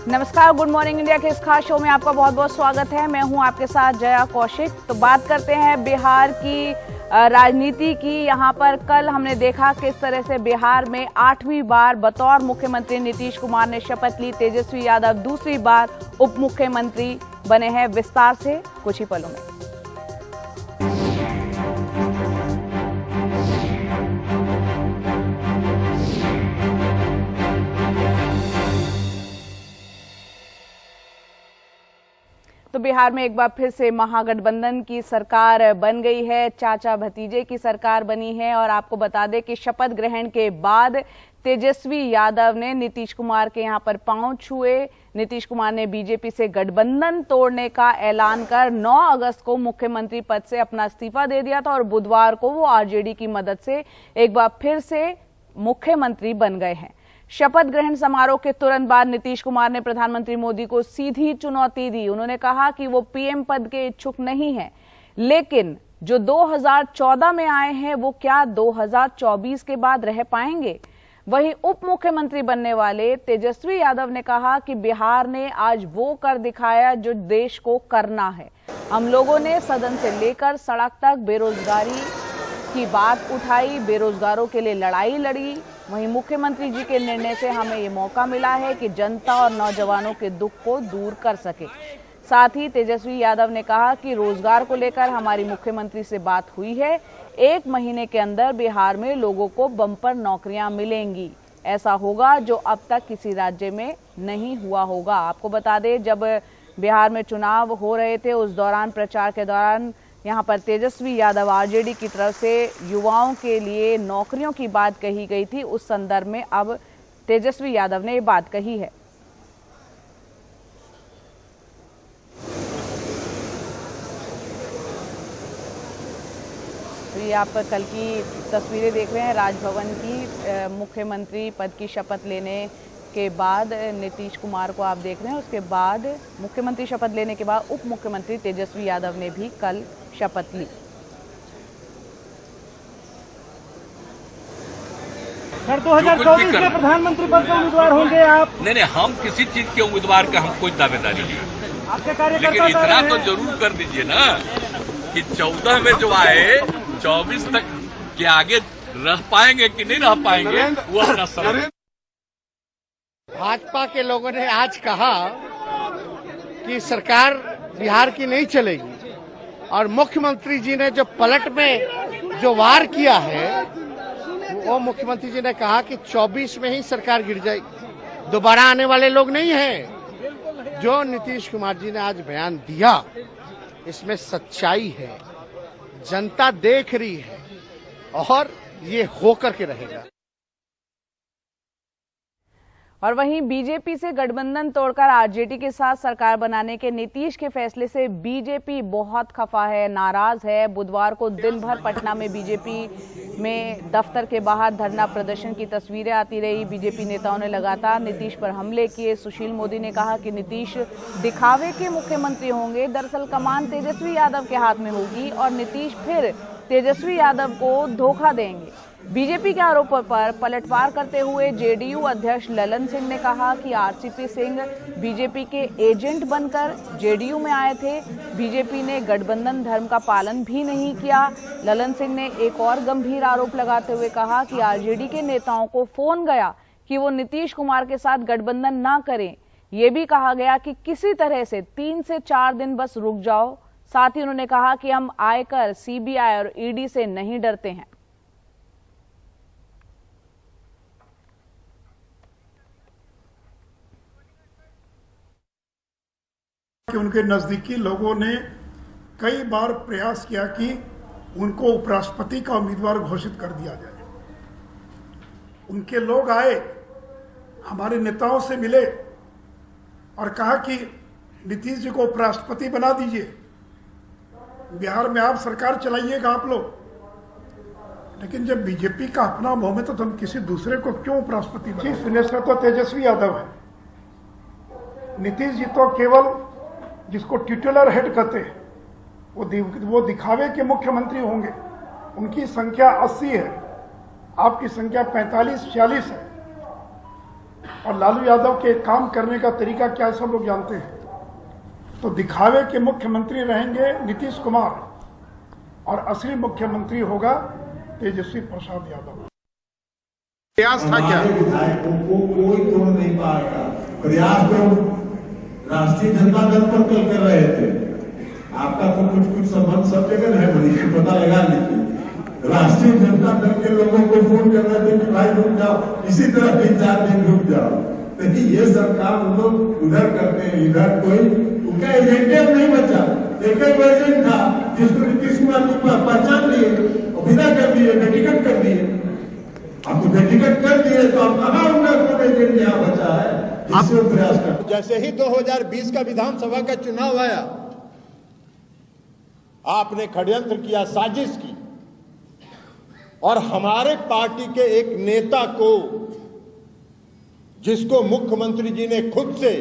नमस्कार, good morning India के इस खास शो में आपका बहुत बहुत स्वागत है। मैं हूं आपके साथ जया कौशिक। तो बात करते हैं बिहार की राजनीति की। यहां पर कल हमने देखा किस तरह से बिहार में 8वीं बार बतौर मुख्यमंत्री नीतीश कुमार ने शपथ ली। तेजस्वी यादव दूसरी बार उप मुख्यमंत्री बने हैं। विस्तार से कुछ ही पलों में। तो बिहार में एक बार फिर से महागठबंधन की सरकार बन गई है। चाचा भतीजे की सरकार बनी है। और आपको बता दें कि शपथ ग्रहण के बाद तेजस्वी यादव ने नीतीश कुमार के यहां पर पांव छुए। नीतीश कुमार ने बीजेपी से गठबंधन तोड़ने का ऐलान कर 9 अगस्त को मुख्यमंत्री पद से अपना इस्तीफा दे दिया था और बुधवार को वो आरजेडी की मदद से एक बार फिर से मुख्यमंत्री बन गए हैं। शपथ ग्रहण समारोह के तुरंत बाद नीतीश कुमार ने प्रधानमंत्री मोदी को सीधी चुनौती दी। उन्होंने कहा कि वो पीएम पद के इच्छुक नहीं हैं, लेकिन जो 2014 में आए हैं वो क्या 2024 के बाद रह पाएंगे। वहीं उप मुख्यमंत्री बनने वाले तेजस्वी यादव ने कहा कि बिहार ने आज वो कर दिखाया जो देश को करना है। हम लोगों ने सदन से लेकर सड़क तक बेरोजगारी की बात उठाई, बेरोजगारों के लिए लड़ाई लड़ी। वहीं मुख्यमंत्री जी के निर्णय से हमें ये मौका मिला है कि जनता और नौजवानों के दुख को दूर कर सके। साथ ही तेजस्वी यादव ने कहा कि रोजगार को लेकर हमारी मुख्यमंत्री से बात हुई है। 1 महीने के अंदर बिहार में लोगों को बम्पर नौकरियां मिलेंगी। ऐसा होगा जो अब तक किसी राज्य में नहीं हुआ होगा। आपको बता दें, जब बिहार में चुनाव हो रहे थे उस दौरान, प्रचार के दौरान, यहाँ पर तेजस्वी यादव आरजेडी की तरफ से युवाओं के लिए नौकरियों की बात कही गई थी। उस संदर्भ में अब तेजस्वी यादव ने ये बात कही है। तो ये आप कल की तस्वीरें देख रहे हैं राजभवन की। मुख्यमंत्री पद की शपथ लेने के बाद नीतीश कुमार को आप देख रहे हैं। उसके बाद मुख्यमंत्री शपथ लेने के बाद उप मुख्यमंत्री तेजस्वी यादव ने भी कल शपथ ली। सर, 2024 के प्रधानमंत्री पद के उम्मीदवार होंगे आप? नहीं, हम किसी चीज के उम्मीदवार का हम कोई दावेदारी नहीं। आपके कार्यकर्ता लेकिन इतना तो जरूर कर दीजिए ना कि 14 में जो आए 24 तक के आगे रह पाएंगे कि नहीं रह पाएंगे, वो अपना समय। भाजपा के लोगों ने आज कहा कि सरकार बिहार की नहीं चलेगी और मुख्यमंत्री जी ने जो पलट में जो वार किया है, वो मुख्यमंत्री जी ने कहा कि 24 में ही सरकार गिर जाएगी, दोबारा आने वाले लोग नहीं हैं। जो नीतीश कुमार जी ने आज बयान दिया, इसमें सच्चाई है, जनता देख रही है और ये होकर के रहेगा। और वहीं बीजेपी से गठबंधन तोड़कर आरजेडी के साथ सरकार बनाने के नीतीश के फैसले से बीजेपी बहुत खफा है, नाराज है। बुधवार को दिन भर पटना में बीजेपी में दफ्तर के बाहर धरना प्रदर्शन की तस्वीरें आती रही। बीजेपी नेताओं ने लगातार नीतीश पर हमले किए। सुशील मोदी ने कहा कि नीतीश दिखावे के मुख्यमंत्री होंगे, दरअसल कमान तेजस्वी यादव के हाथ में होगी और नीतीश फिर तेजस्वी यादव को धोखा देंगे। बीजेपी के आरोपों पर पलटवार करते हुए जेडीयू अध्यक्ष ललन सिंह ने कहा कि आरसीपी सिंह बीजेपी के एजेंट बनकर जेडीयू में आए थे। बीजेपी ने गठबंधन धर्म का पालन भी नहीं किया। ललन सिंह ने एक और गंभीर आरोप लगाते हुए कहा कि आरजेडी के नेताओं को फोन गया कि वो नीतीश कुमार के साथ गठबंधन ना करें। ये भी कहा गया कि किसी तरह से 3 से 4 दिन बस रुक जाओ। साथ ही उन्होंने कहा कि हम आयकर, सीबीआई और ईडी से नहीं डरते हैं। कि उनके नजदीकी लोगों ने कई बार प्रयास किया कि उनको उपराष्ट्रपति का उम्मीदवार घोषित कर दिया जाए। उनके लोग आए, हमारे नेताओं से मिले और कहा कि नीतीश जी को उपराष्ट्रपति बना दीजिए, बिहार में आप सरकार चलाइएगा आप लोग। लेकिन जब बीजेपी का अपना मोह में तो हम किसी दूसरे को क्यों उपराष्ट्रपति बनाएं? चीफ मिनिस्टर तो तेजस्वी यादव है। नीतीश जी तो केवल जिसको ट्यूटुलर हेड कहते हैं वो दिखावे के मुख्यमंत्री होंगे। उनकी संख्या 80 है, आपकी संख्या 45-46 है। और लालू यादव के काम करने का तरीका क्या है सब लोग जानते हैं। तो दिखावे के मुख्यमंत्री रहेंगे नीतीश कुमार और असली मुख्यमंत्री होगा तेजस्वी प्रसाद यादव। प्रयास था क्या? विधायकों को कोई तोड़ नहीं पाएगा। प्रयास तो राष्ट्रीय जनता दल पर कल कर रहे थे। आपका तो कुछ संबंध सब जगह है, मुझे पता लगा लीजिए। राष्ट्रीय जनता दल के लोगों को फोन कर रहे थे कि भाई रुक जाओ, इसी तरह 3-4 दिन रुक जाओ। लेकिन ये सरकार लोग उधर करते हैं, इधर कोई उनका एजेंडे नहीं बचा। एक एजेंट था जिसको नीतीश कुमार को पहचान लिए और विदा कर दिए, बेटिकट कर दिए। अब तो बेटिकट कर दिए तो अब कहाँ उनका कोई एजेंट यहाँ बचा है जिससे प्रयास कर। जैसे ही 2020 का विधानसभा का चुनाव आया, आपने षड्यंत्र किया, साजिश की और हमारे पार्टी के एक नेता को, जिसको मुख्यमंत्री जी ने खुद से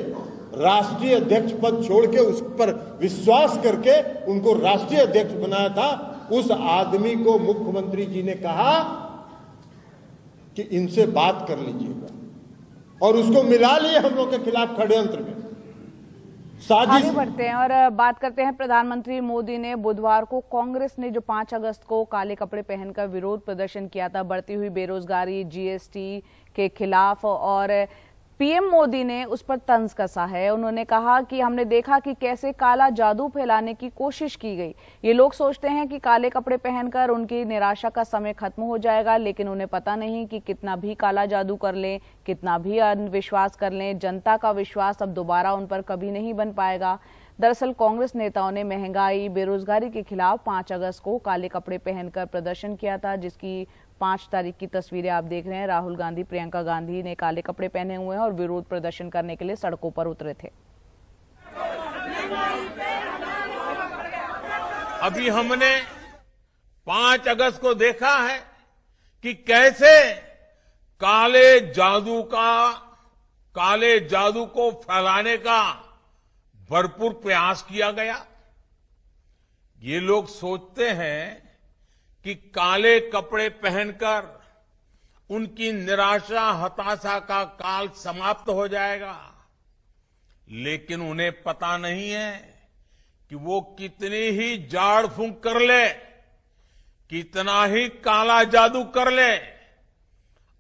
राष्ट्रीय अध्यक्ष पद छोड़ के उस पर विश्वास करके उनको राष्ट्रीय अध्यक्ष बनाया था, उस आदमी को मुख्यमंत्री जी ने कहा कि इनसे बात कर लीजिएगा और उसको मिला लिए हम लोग के खिलाफ षड्यंत्र में। आगे बढ़ते हैं और बात करते हैं। प्रधानमंत्री मोदी ने बुधवार को कांग्रेस ने जो 5 अगस्त को काले कपड़े पहनकर विरोध प्रदर्शन किया था बढ़ती हुई बेरोजगारी, जीएसटी के खिलाफ, और पीएम मोदी ने उस पर तंज कसा है। उन्होंने कहा कि हमने देखा कि कैसे काला जादू फैलाने की कोशिश की गई। ये लोग सोचते हैं कि काले कपड़े पहनकर उनकी निराशा का समय खत्म हो जाएगा, लेकिन उन्हें पता नहीं कि कितना भी काला जादू कर लें, कितना भी अंधविश्वास कर लें, जनता का विश्वास अब दोबारा उन पर कभी नहीं बन पाएगा। दरअसल कांग्रेस नेताओं ने महंगाई, बेरोजगारी के खिलाफ 5 अगस्त को काले कपड़े पहनकर प्रदर्शन किया था, जिसकी 5 तारीख की तस्वीरें आप देख रहे हैं। राहुल गांधी, प्रियंका गांधी ने काले कपड़े पहने हुए हैं और विरोध प्रदर्शन करने के लिए सड़कों पर उतरे थे। अभी हमने 5 अगस्त को देखा है कि कैसे काले जादू को फैलाने का भरपूर प्रयास किया गया। ये लोग सोचते हैं कि काले कपड़े पहनकर उनकी निराशा, हताशा का काल समाप्त हो जाएगा, लेकिन उन्हें पता नहीं है कि वो कितनी ही झाड़ फूंक कर ले, कितना ही काला जादू कर ले,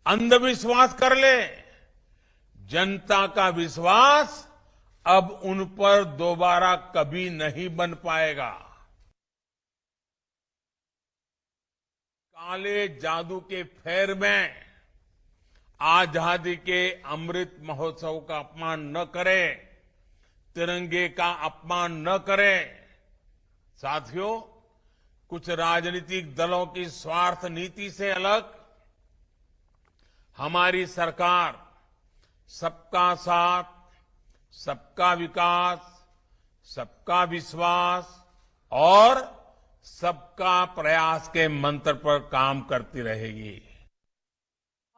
अंधविश्वास कर ले, जनता का विश्वास अब उन पर दोबारा कभी नहीं बन पाएगा। काले जादू के फेर में आजादी के अमृत महोत्सव का अपमान न करें, तिरंगे का अपमान न करें। साथियों, कुछ राजनीतिक दलों की स्वार्थ नीति से अलग हमारी सरकार सबका साथ, सबका विकास, सबका विश्वास और सबका प्रयास के मंत्र पर काम करती रहेगी।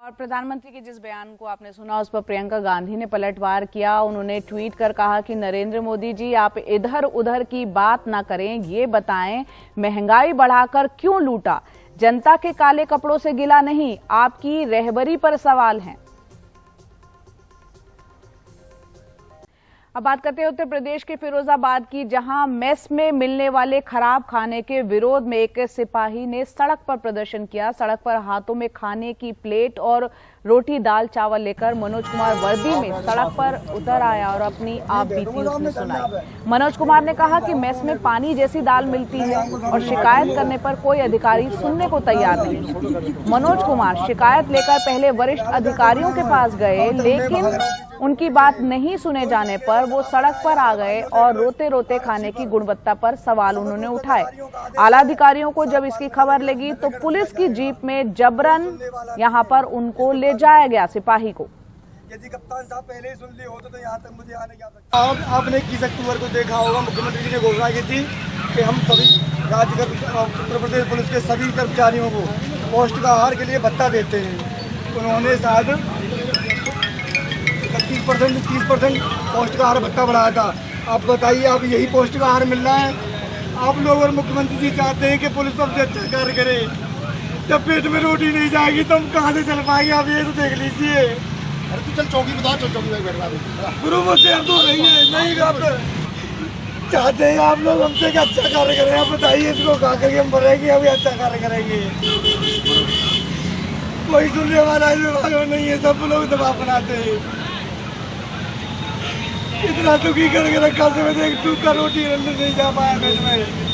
और प्रधानमंत्री के जिस बयान को आपने सुना, उस पर प्रियंका गांधी ने पलटवार किया। उन्होंने ट्वीट कर कहा कि नरेंद्र मोदी जी, आप इधर उधर की बात ना करें, ये बताएं महंगाई बढ़ाकर क्यों लूटा। जनता के काले कपड़ों से गिला नहीं, आपकी रहबरी पर सवाल है। अब बात करते हैं उत्तर प्रदेश के फिरोजाबाद की, जहां मेस में मिलने वाले खराब खाने के विरोध में एक सिपाही ने सड़क पर प्रदर्शन किया। सड़क पर हाथों में खाने की प्लेट और रोटी दाल चावल लेकर मनोज कुमार वर्दी में सड़क पर उतर आया और अपनी आप बीती उसने सुनाई। मनोज कुमार ने कहा कि मेस में पानी जैसी दाल मिलती है और शिकायत करने पर कोई अधिकारी सुनने को तैयार नहीं। मनोज कुमार शिकायत लेकर पहले वरिष्ठ अधिकारियों के पास गए, लेकिन उनकी बात नहीं सुने जाने पर वो सड़क पर आ गए और रोते रोते खाने की गुणवत्ता पर सवाल उन्होंने उठाए। आला अधिकारियों को जब इसकी खबर लगी तो पुलिस की जीप में जबरन यहां पर उनको ले जाया गया सिपाही को। यदि कप्तान साहब पहले ही सुन लिए होते तो यहाँ तक मुझे आने क्या। आपने 21 अक्टूबर को देखा होगा, मुख्यमंत्री जी ने घोषणा की थी कि हम सभी राज्य उत्तर प्रदेश पुलिस के सभी कर्मचारियों को पौष्टिक आहार के लिए भत्ता देते हैं। उन्होंने शायद 30% पौष्टिक आहार भत्ता बढ़ाया था। आप बताइए, आप यही पौष्टिक आहार मिल रहा है? आप लोग और मुख्यमंत्री जी चाहते हैं कि पुलिस सबसे अच्छा कार्य करे। जब पेट में रोटी नहीं जाएगी तो हम कहाँ से चल पाएंगे? आप ये तो देख लीजिए। अरे तू चल चौकी बता, चल चौकी में बैठवा दे। गुरु मुझसे हम दूर नहीं आप चाहते हैं आप लोग हमसे क्या अच्छा कार्य करें, आप बताइए इसको कहा करके हम बढ़ेंगे, अभी अच्छा कार्य करेंगे। कोई सुनने वाला नहीं है, सब लोग दबाव बनाते हैं। इतना दुखी करके रखा से मैं एक टूक का रोटी अंदर नहीं जा पाया पेट में।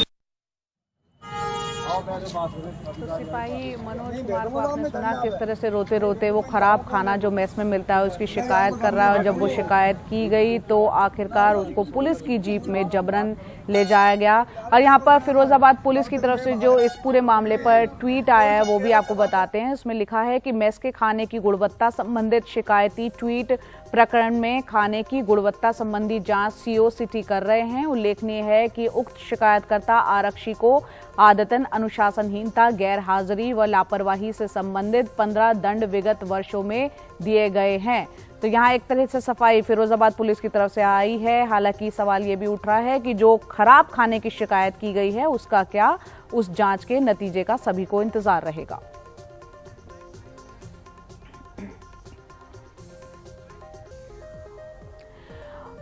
तो सिपाही मनोज कुमार को आपने सुना किस तरह से रोते रोते वो खराब खाना जो मेस में मिलता है उसकी शिकायत कर रहा है, और जब वो शिकायत की गई तो आखिरकार उसको पुलिस की जीप में जबरन ले जाया गया। और यहाँ पर फिरोजाबाद पुलिस की तरफ से जो इस पूरे मामले पर ट्वीट आया है वो भी आपको बताते हैं। उसमें लिखा है कि मेस के खाने की गुणवत्ता संबंधित शिकायती ट्वीट प्रकरण में खाने की गुणवत्ता संबंधी जांच सीओ सिटी कर रहे हैं। उल्लेखनीय है कि उक्त शिकायतकर्ता आरक्षी को आदतन अनुशासनहीनता, गैर हाजिरी व लापरवाही से संबंधित 15 दंड विगत वर्षों में दिए गए हैं। तो यहाँ एक तरह से सफाई फिरोजाबाद पुलिस की तरफ से आई है। हालांकि सवाल ये भी उठ रहा है कि जो खराब खाने की शिकायत की गई है उसका क्या, उस जांच के नतीजे का सभी को इंतजार रहेगा।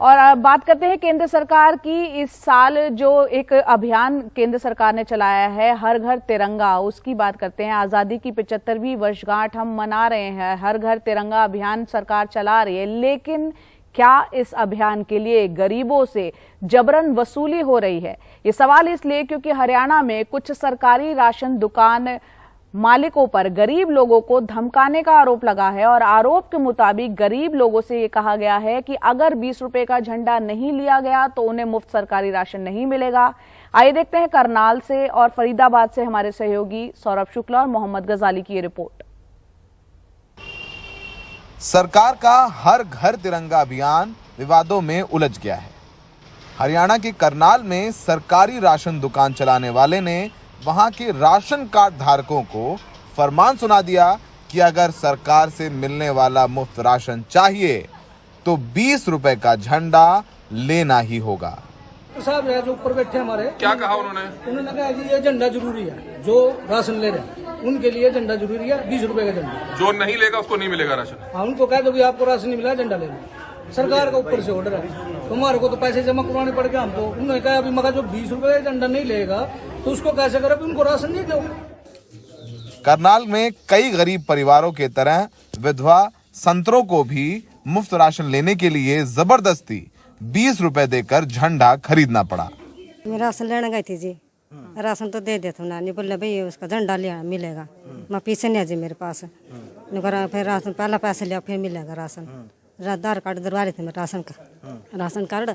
और अब बात करते हैं केंद्र सरकार की। इस साल जो एक अभियान केंद्र सरकार ने चलाया है, हर घर तिरंगा, उसकी बात करते हैं। आजादी की 75वीं वर्षगांठ हम मना रहे हैं, हर घर तिरंगा अभियान सरकार चला रही है, लेकिन क्या इस अभियान के लिए गरीबों से जबरन वसूली हो रही है? ये सवाल इसलिए क्योंकि हरियाणा में कुछ सरकारी राशन दुकान मालिकों पर गरीब लोगों को धमकाने का आरोप लगा है, और आरोप के मुताबिक गरीब लोगों से ये कहा गया है कि अगर 20 रुपए का झंडा नहीं लिया गया तो उन्हें मुफ्त सरकारी राशन नहीं मिलेगा। आइए देखते हैं करनाल से और फरीदाबाद से हमारे सहयोगी सौरभ शुक्ला और मोहम्मद गजाली की ये रिपोर्ट। सरकार का हर घर तिरंगा अभियान विवादों में उलझ गया है। हरियाणा के करनाल में सरकारी राशन दुकान चलाने वाले ने वहां के राशन कार्ड धारकों को फरमान सुना दिया कि अगर सरकार से मिलने वाला मुफ्त राशन चाहिए तो 20 रुपए का झंडा लेना ही होगा। साहब जो ऊपर बैठे हमारे, क्या कहा उन्होंने कहा कि ये झंडा जरूरी है, जो राशन ले रहे हैं उनके लिए झंडा जरूरी है, 20 रुपए का झंडा। जो नहीं लेगा उसको नहीं मिलेगा राशन। हाँ, उनको कह दो भी आपको राशन नहीं मिला, झंडा ले लो। सरकार का ऊपर से ऑर्डर है, तुम्हारे को तो पैसे जमा करवाने पड़ गए हमको। उन्होंने कहा अभी मगर जो 20 रुपए का झंडा नहीं लेगा तो उसको कैसे करें, उनको राशन नहीं दो। करनाल में कई गरीब परिवारों के तरह विधवा संतरों को भी मुफ्त राशन लेने के लिए जबरदस्ती 20 रुपए देकर झंडा खरीदना पड़ा। मैं राशन लेने गई थी जी, राशन तो दे देता हूँ ना, नहीं बोले भाई उसका झंडा लिया मिलेगा। मैं पीछे नहीं जी मेरे पास, फिर राशन पहला पैसे लिया फिर मिलेगा राशन। आधार कार्ड दरवा रहे थे मैं राशन कार्ड,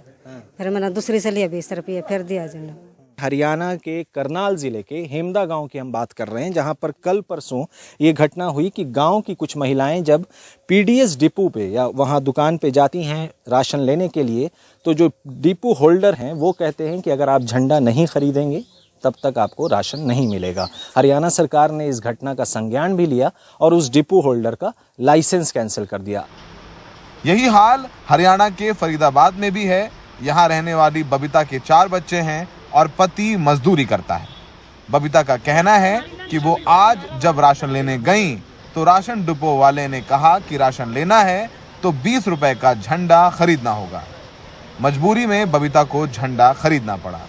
फिर मैंने दूसरी से लिया 20 रुपये, फिर दिया झंडा। हरियाणा के करनाल जिले के हेमदा गांव की हम बात कर रहे हैं, जहां पर कल परसों ये घटना हुई कि गांव की कुछ महिलाएं जब पीडीएस डिपो पे या वहां दुकान पे जाती हैं राशन लेने के लिए, तो जो डिपो होल्डर हैं वो कहते हैं कि अगर आप झंडा नहीं खरीदेंगे तब तक आपको राशन नहीं मिलेगा। हरियाणा सरकार ने इस घटना का संज्ञान भी लिया और उस डिपो होल्डर का लाइसेंस कैंसिल कर दिया। यही हाल हरियाणा के फरीदाबाद में भी है। यहाँ रहने वाली बबीता के 4 बच्चे हैं और पति मजदूरी करता है। बबीता का कहना है कि वो आज जब राशन लेने गईं तो राशन डिपो वाले ने कहा कि राशन लेना है तो 20 रुपए का झंडा खरीदना होगा। मजबूरी में बबीता को झंडा खरीदना पड़ा।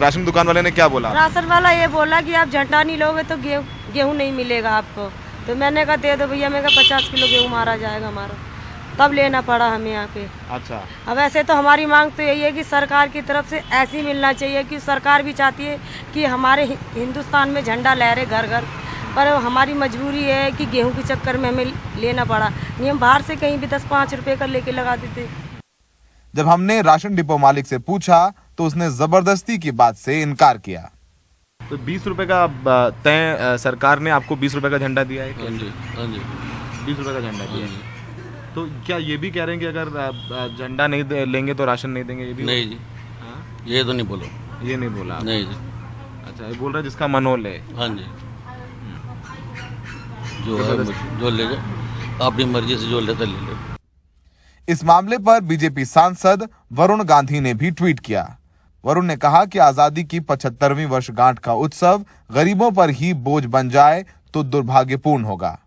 राशन दुकान वाले ने क्या बोला? राशन वाला ये बोला कि आप झंडा नहीं लोगे तो गेहूं नहीं मिलेगा आपको। तो मैंने कहा दे दो भैया, मैं कहा 50 किलो गेहूं मारा जाएगा हमारा, तब लेना पड़ा हमें यहाँ पे। अच्छा, अब ऐसे तो हमारी मांग तो यही है कि सरकार की तरफ से ऐसी मिलना चाहिए कि सरकार भी चाहती है कि हमारे हिंदुस्तान में झंडा लहरे घर घर, पर हमारी मजबूरी है कि गेहूं के चक्कर में हमें लेना पड़ा। नहीं हम बाहर से कहीं भी 10-5 रुपए का लेके लगा देते। जब हमने राशन डिपो मालिक से पूछा तो उसने जबरदस्ती की बात से इनकार किया। तो 20 रुपए का तय सरकार ने आपको 20 रुपए का झंडा दिया है? हाँ जी 20 रुपए का झंडा दिया है। तो क्या ये भी कह रहे हैं कि अगर झंडा नहीं लेंगे तो राशन नहीं देंगे? ये भी नहीं जी। हाँ, ये तो नहीं बोलो। ये नहीं बोला? नहीं जी। अच्छा, ये बोल रहा है जिसका मन हो ले। हाँ जी, जो है जो लेगा अपनी मर्जी से, जो लेता ले ले। इस मामले पर बीजेपी सांसद वरुण गांधी ने भी ट्वीट किया। वरुण ने कहा कि आजादी की 75वीं वर्षगांठ का उत्सव गरीबों पर ही बोझ बन जाए तो दुर्भाग्यपूर्ण होगा।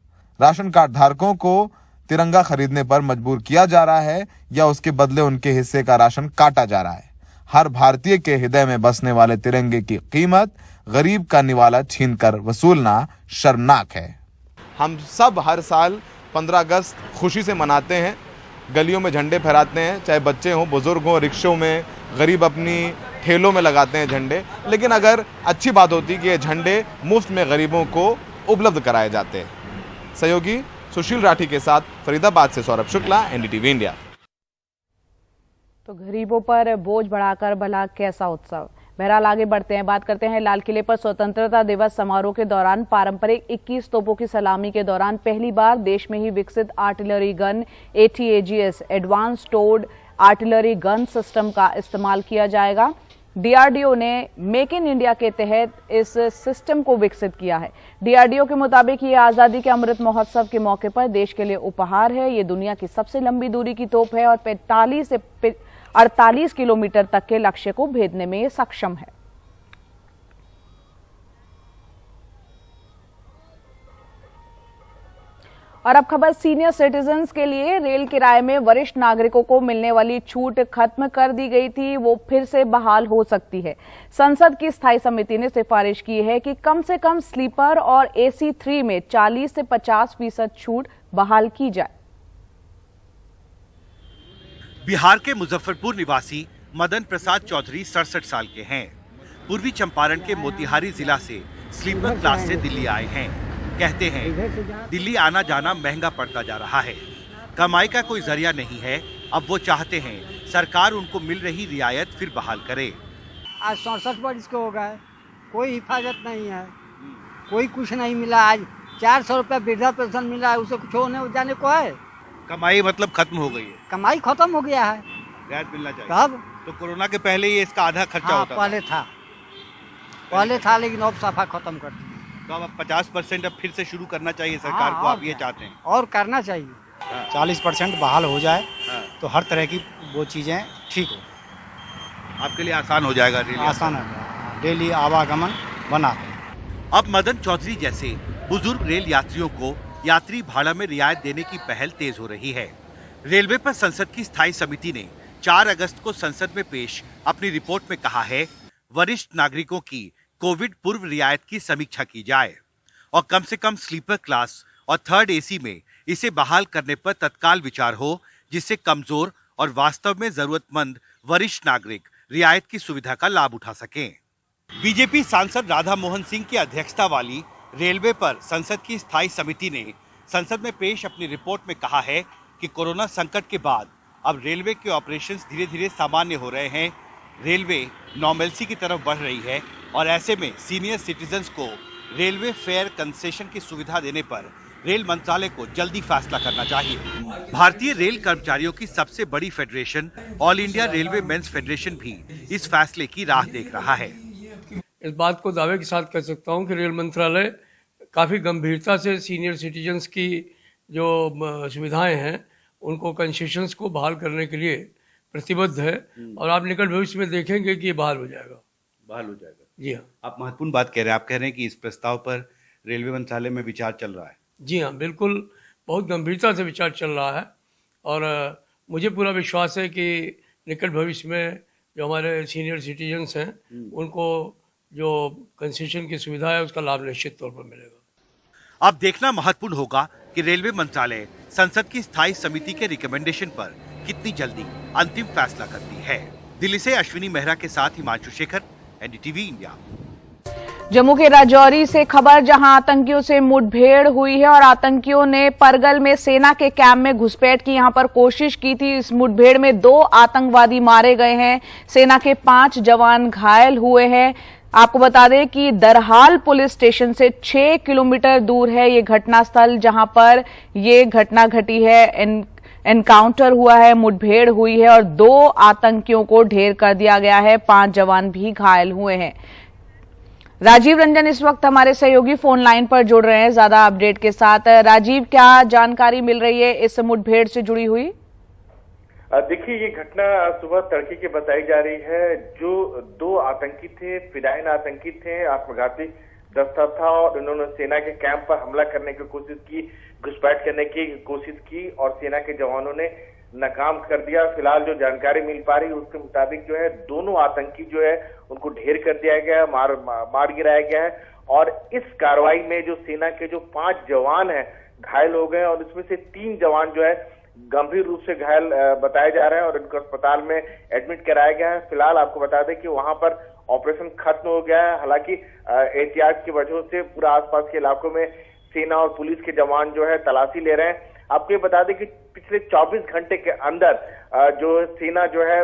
राशन कार्ड धारकों को तिरंगा खरीदने पर मजबूर किया जा रहा है या उसके बदले उनके हिस्से का राशन काटा जा रहा है। हर भारतीय के हृदय में बसने वाले तिरंगे की कीमत गरीब का निवाला छीनकर वसूलना शर्मनाक है। हम सब हर साल 15 अगस्त खुशी से मनाते हैं, गलियों में झंडे फहराते हैं, चाहे बच्चे हों, बुजुर्ग हों, रिक्शों में, गरीब अपनी ठेलों में लगाते हैं झंडे। लेकिन अगर अच्छी बात होती कि ये झंडे मुफ्त में गरीबों को उपलब्ध कराए जाते हैं। सहयोगी सुशील राठी के साथ फरीदाबाद से सौरभ शुक्ला, एनडीटीवी इंडिया। तो गरीबों पर बोझ बढ़ाकर भला कैसा उत्सव। बहरहाल आगे बढ़ते हैं, बात करते हैं लाल किले पर स्वतंत्रता दिवस समारोह के दौरान पारंपरिक 21 तोपों की सलामी के दौरान पहली बार देश में ही विकसित artillery gun ATAGS advance towed artillery gun system का इस्तेमाल किया जाएगा। DRDO ने मेक इन इंडिया के तहत इस सिस्टम को विकसित किया है। DRDO के मुताबिक ये आजादी के अमृत महोत्सव के मौके पर देश के लिए उपहार है। ये दुनिया की सबसे लंबी दूरी की तोप है और 45 से 48 किलोमीटर तक के लक्ष्य को भेदने में सक्षम है। और अब खबर सीनियर सिटीजन्स के लिए। रेल किराए में वरिष्ठ नागरिकों को मिलने वाली छूट खत्म कर दी गई थी, वो फिर से बहाल हो सकती है। संसद की स्थायी समिति ने सिफारिश की है कि कम से कम स्लीपर और AC3 में 40 से 50% छूट बहाल की जाए। बिहार के मुजफ्फरपुर निवासी मदन प्रसाद चौधरी 67 साल के हैं। पूर्वी चंपारण के मोतिहारी जिला से स्लीपर क्लास से दिल्ली आए हैं। कहते हैं दिल्ली आना जाना महंगा पड़ता जा रहा है, कमाई का कोई जरिया नहीं है। अब वो चाहते हैं सरकार उनको मिल रही रियायत फिर बहाल करे। आज 67 वर्ष के हो गए, कोई हिफाजत नहीं है, कोई कुछ नहीं मिला। आज 400 रुपया वृद्धा पेंशन मिला है, उसे कुछ होने जाने को है। कमाई मतलब खत्म हो गई है, कमाई खत्म हो गया है। रियायत मिलना चाहिए। कब? तो कोरोना के पहले ये इसका आधा खर्चा होता पहले था लेकिन अब सफा खत्म कर दिया। तो अब 50% अब फिर से शुरू करना चाहिए सरकार को, आप ये चाहते हैं? और करना चाहिए। 40% बहाल हो जाए तो हर तरह की वो चीजें ठीक हो, आपके लिए आसान हो जाएगा। आसान हो जाएगा, डेली आवागमन बना है। अब मदन चौधरी जैसे बुजुर्ग रेल यात्रियों को यात्री भाड़ा में रियायत देने की पहल तेज हो रही है। रेलवे पर संसद की स्थायी समिति ने 4 अगस्त को संसद में पेश अपनी रिपोर्ट में कहा है वरिष्ठ नागरिकों की कोविड पूर्व रियायत की समीक्षा की जाए और कम से कम स्लीपर क्लास और थर्ड AC में इसे बहाल करने पर तत्काल विचार हो, जिससे कमजोर और वास्तव में जरूरतमंद वरिष्ठ नागरिक रियायत की सुविधा का लाभ उठा सकें। बीजेपी सांसद राधा मोहन सिंह की अध्यक्षता वाली रेलवे पर संसद की स्थायी समिति ने संसद में पेश अपनी रिपोर्ट में कहा है कि कोरोना संकट के बाद अब रेलवे के ऑपरेशंस धीरे धीरे सामान्य हो रहे हैं। रेलवे नॉर्मलसी की तरफ बढ़ रही है और ऐसे में सीनियर सिटीजन्स को रेलवे फेयर कंसेशन की सुविधा देने पर रेल मंत्रालय को जल्दी फैसला करना चाहिए। भारतीय रेल कर्मचारियों की सबसे बड़ी federation all India railway men's federation भी इस फैसले की राह देख रहा है। इस बात को दावे के साथ कह सकता हूं कि रेल मंत्रालय काफ़ी गंभीरता से सीनियर सिटीजन्स की जो सुविधाएं हैं उनको कंसेशंस को बहाल करने के लिए प्रतिबद्ध है और आप निकट भविष्य में देखेंगे कि ये बहाल हो जाएगा। बहाल हो जाएगा, जी हाँ। आप महत्वपूर्ण बात कह रहे हैं, आप कह रहे हैं कि इस प्रस्ताव पर रेलवे मंत्रालय में विचार चल रहा है। जी हाँ, बिल्कुल, बहुत गंभीरता से विचार चल रहा है और मुझे पूरा विश्वास है कि निकट भविष्य में जो हमारे सीनियर सिटीजन्स हैं उनको जो कंसेशन की सुविधा है उसका लाभ निश्चित तौर पर मिलेगा। अब देखना महत्वपूर्ण होगा कि रेलवे मंत्रालय संसद की स्थायी समिति के रिकमेंडेशन पर कितनी जल्दी अंतिम फैसला करती है। दिल्ली से अश्विनी मेहरा के साथ हिमांशु शेखर, एनडीटीवी इंडिया। जम्मू के राजौरी से खबर, जहां आतंकियों से मुठभेड़ हुई है और आतंकियों ने परगल में सेना के कैंप में घुसपैठ की यहां पर कोशिश की थी। इस मुठभेड़ में 2 आतंकवादी मारे गए हैं, सेना के 5 जवान घायल हुए हैं। आपको बता दें कि दरहाल पुलिस स्टेशन से 6 किलोमीटर दूर है ये घटनास्थल, जहां पर ये घटना घटी है। एनकाउंटर हुआ है, मुठभेड़ हुई है और 2 आतंकियों को ढेर कर दिया गया है, 5 जवान भी घायल हुए हैं। राजीव रंजन इस वक्त हमारे सहयोगी फोन लाइन पर जुड़ रहे हैं ज्यादा अपडेट के साथ। राजीव, क्या जानकारी मिल रही है इस मुठभेड़ से जुड़ी हुई? देखिए, ये घटना सुबह तड़के की बताई जा रही है। जो 2 आतंकी थे, फिदायन आतंकी थे, आत्मघाती दस्ता था और इन्होंने सेना के कैंप पर हमला करने की कोशिश की, घुसपैठ करने की कोशिश की और सेना के जवानों ने नाकाम कर दिया। फिलहाल जो जानकारी मिल पा रही है उसके मुताबिक जो है दोनों आतंकी जो है उनको ढेर कर दिया गया है, मार गिराया गया है और इस कार्रवाई में जो सेना के जो 5 जवान हैं घायल हो गए और इसमें से 3 जवान जो है गंभीर रूप से घायल बताए जा रहे हैं और इनको अस्पताल में एडमिट कराया गया है। फिलहाल आपको बता दें कि वहां पर ऑपरेशन खत्म हो गया है। हालांकि एहतियात की वजह से पूरा आसपास के इलाकों में सेना और पुलिस के जवान जो है तलाशी ले रहे हैं। आपको ये बता दें कि पिछले 24 घंटे के अंदर जो सेना जो है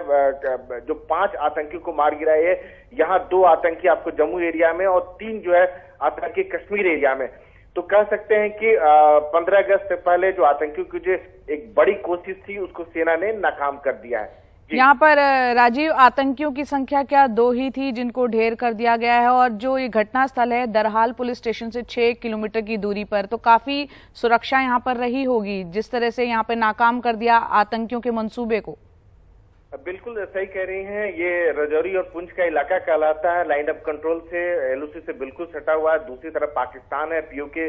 जो 5 आतंकियों को मार गिराई है। यहाँ 2 आतंकी आपको जम्मू एरिया में और 3 जो है आतंकी कश्मीर एरिया में। तो कह सकते हैं कि 15 अगस्त से पहले जो आतंकियों की जो एक बड़ी कोशिश थी उसको सेना ने नाकाम कर दिया है। यहाँ पर राजीव, आतंकियों की संख्या क्या 2 ही थी जिनको ढेर कर दिया गया है और जो ये घटना स्थल है दरहाल पुलिस स्टेशन से 6 किलोमीटर की दूरी पर, तो काफी सुरक्षा यहाँ पर रही होगी जिस तरह से यहाँ पे नाकाम कर दिया आतंकियों के मंसूबे को। बिल्कुल सही कह रही हैं। ये रजौरी और पुंछ का इलाका कहलाता है, लाइन ऑफ कंट्रोल से एलओसी से बिल्कुल सटा हुआ है। दूसरी तरफ पाकिस्तान है, पीओके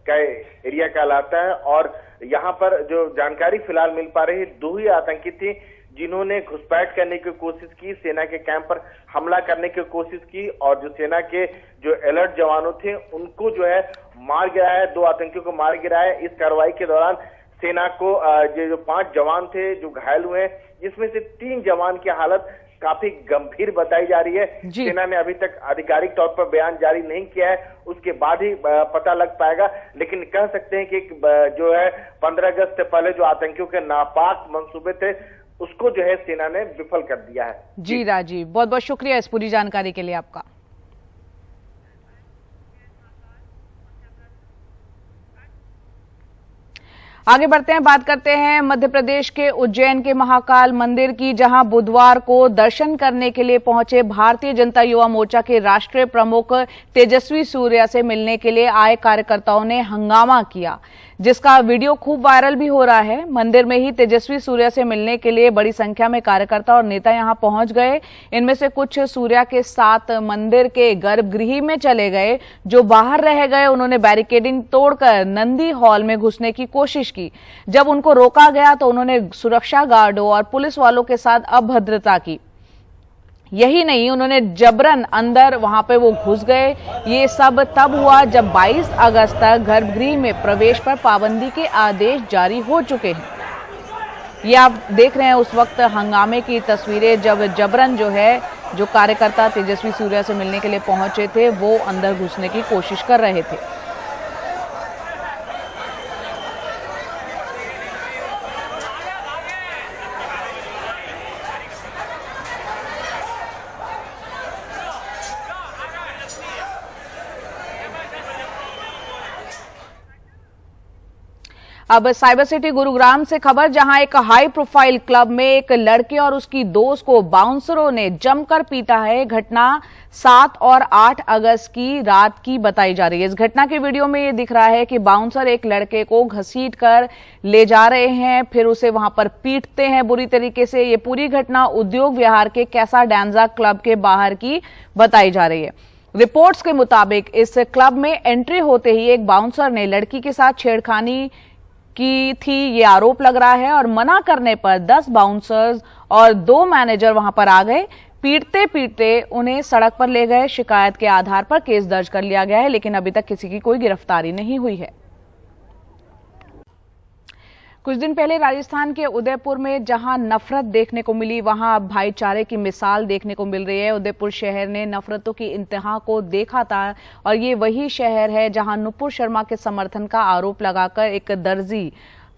का एरिया कहलाता है और यहाँ पर जो जानकारी फिलहाल मिल पा रही है 2 ही आतंकी थी जिन्होंने घुसपैठ करने की कोशिश की, सेना के कैंप पर हमला करने की कोशिश की और जो सेना के जो अलर्ट जवानों थे उनको जो है मार गिराया है, 2 आतंकियों को मार गिराया। इस कार्रवाई के दौरान सेना को जो 5 जवान थे जो घायल हुए हैं जिसमें से 3 जवान की हालत काफी गंभीर बताई जा रही है। सेना ने अभी तक आधिकारिक तौर पर बयान जारी नहीं किया है, उसके बाद ही पता लग पाएगा। लेकिन कह सकते हैं कि जो है 15 अगस्त से पहले जो आतंकियों के नापाक मंसूबे थे उसको जो है सेना ने विफल कर दिया है। जी राजीव, बहुत बहुत शुक्रिया इस पूरी जानकारी के लिए आपका। आगे बढ़ते हैं, बात करते हैं मध्य प्रदेश के उज्जैन के महाकाल मंदिर की, जहां बुधवार को दर्शन करने के लिए पहुंचे भारतीय जनता युवा मोर्चा के राष्ट्रीय प्रमुख तेजस्वी सूर्या से मिलने के लिए आए कार्यकर्ताओं ने हंगामा किया, जिसका वीडियो खूब वायरल भी हो रहा है। मंदिर में ही तेजस्वी सूर्या से मिलने के लिए बड़ी संख्या में कार्यकर्ता और नेता यहां पहुंच गए। इनमें से कुछ सूर्या के साथ मंदिर के गर्भगृह में चले गए, जो बाहर रह गए उन्होंने बैरिकेडिंग तोड़कर नंदी हॉल में घुसने की कोशिश की। जब उनको रोका गया तो उन्होंने सुरक्षा गार्डों और पुलिस वालों के साथ अभद्रता की। यही नहीं, उन्होंने जबरन अंदर वहां पे वो घुस गए। ये सब तब हुआ जब 22 अगस्त तक गर्भगृह में प्रवेश पर पाबंदी के आदेश जारी हो चुके हैं। ये आप देख रहे हैं उस वक्त हंगामे की तस्वीरें, जब जबरन जो है जो कार्यकर्ता तेजस्वी सूर्या से मिलने के लिए पहुंचे थे वो अंदर घुसने की कोशिश कर रहे थे। अब साइबर सिटी गुरुग्राम से खबर, जहां एक हाई प्रोफाइल क्लब में एक लड़के और उसकी दोस्त को बाउंसरों ने जमकर पीटा है। घटना 7 और 8 अगस्त की रात की बताई जा रही है। इस घटना के वीडियो में ये दिख रहा है कि बाउंसर एक लड़के को घसीट कर ले जा रहे हैं, फिर उसे वहां पर पीटते हैं बुरी तरीके से। ये पूरी घटना उद्योग विहार के कैसा डांजा क्लब के बाहर की बताई जा रही है। रिपोर्ट्स के मुताबिक इस क्लब में एंट्री होते ही एक बाउंसर ने लड़की के साथ छेड़खानी की थी, ये आरोप लग रहा है, और मना करने पर 10 बाउंसर्स और 2 मैनेजर वहां पर आ गए। पीटते पीटते उन्हें सड़क पर ले गए। शिकायत के आधार पर केस दर्ज कर लिया गया है, लेकिन अभी तक किसी की कोई गिरफ्तारी नहीं हुई है। कुछ दिन पहले राजस्थान के उदयपुर में जहां नफरत देखने को मिली, वहां अब भाईचारे की मिसाल देखने को मिल रही है। उदयपुर शहर ने नफरतों की इंतहा को देखा था और ये वही शहर है जहां नुपुर शर्मा के समर्थन का आरोप लगाकर एक दर्जी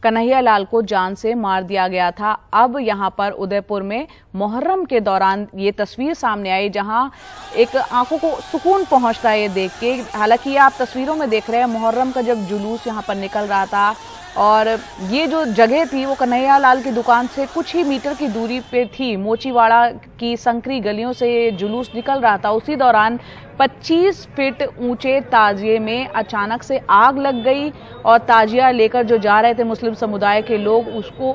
कन्हैया लाल को जान से मार दिया गया था। अब यहां पर उदयपुर में मुहर्रम के दौरान ये तस्वीर सामने आई, जहां एक आंखों को सुकून पहुंचता है ये देख के। हालांकि ये आप तस्वीरों में देख रहे हैं, मुहर्रम का जब जुलूस यहां पर निकल रहा था और ये जो जगह थी वो कन्हैया लाल की दुकान से कुछ ही मीटर की दूरी पे थी। मोचीवाड़ा की संकरी गलियों से ये जुलूस निकल रहा था। उसी दौरान 25 फीट ऊंचे ताजिए में अचानक से आग लग गई और ताजिया लेकर जो जा रहे थे मुस्लिम समुदाय के लोग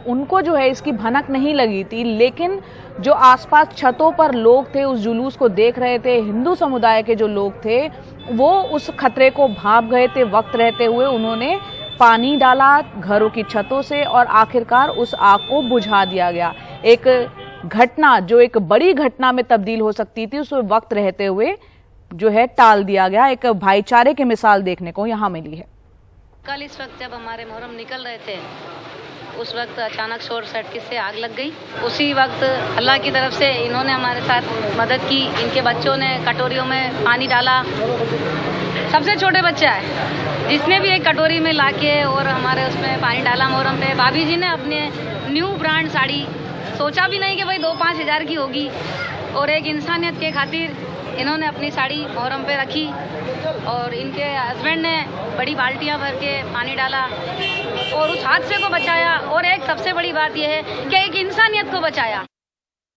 उनको जो है इसकी भनक नहीं लगी थी, लेकिन जो आसपास छतों पर लोग थे उस जुलूस को देख रहे थे, हिंदू समुदाय के जो लोग थे वो उस खतरे को भांप गए थे। वक्त रहते हुए उन्होंने पानी डाला घरों की छतों से और आखिरकार उस आग को बुझा दिया गया। एक घटना जो एक बड़ी घटना में तब्दील हो सकती थी उस वक्त रहते हुए जो है टाल दिया गया। एक भाईचारे की मिसाल देखने को यहाँ मिली है। कल इस वक्त जब हमारे मुहर्रम निकल रहे थे उस वक्त अचानक शॉर्ट सर्किट से आग लग गई। उसी वक्त अल्लाह की तरफ से इन्होंने हमारे साथ मदद की। इनके बच्चों ने कटोरियों में पानी डाला। सबसे छोटे बच्चा है जिसने भी एक कटोरी में लाके और हमारे उसमें पानी डाला मुहर्रम पे। भाभी जी ने अपने न्यू ब्रांड साड़ी सोचा भी नहीं कि भाई 2-5 हज़ार की होगी और एक इंसानियत के खातिर इन्होंने अपनी साड़ी मुहर्रम पे रखी और इनके हस्बैंड ने बड़ी बाल्टियां भर के पानी डाला और उस हादसे को बचाया। और एक सबसे बड़ी बात यह है कि एक इंसानियत को बचाया।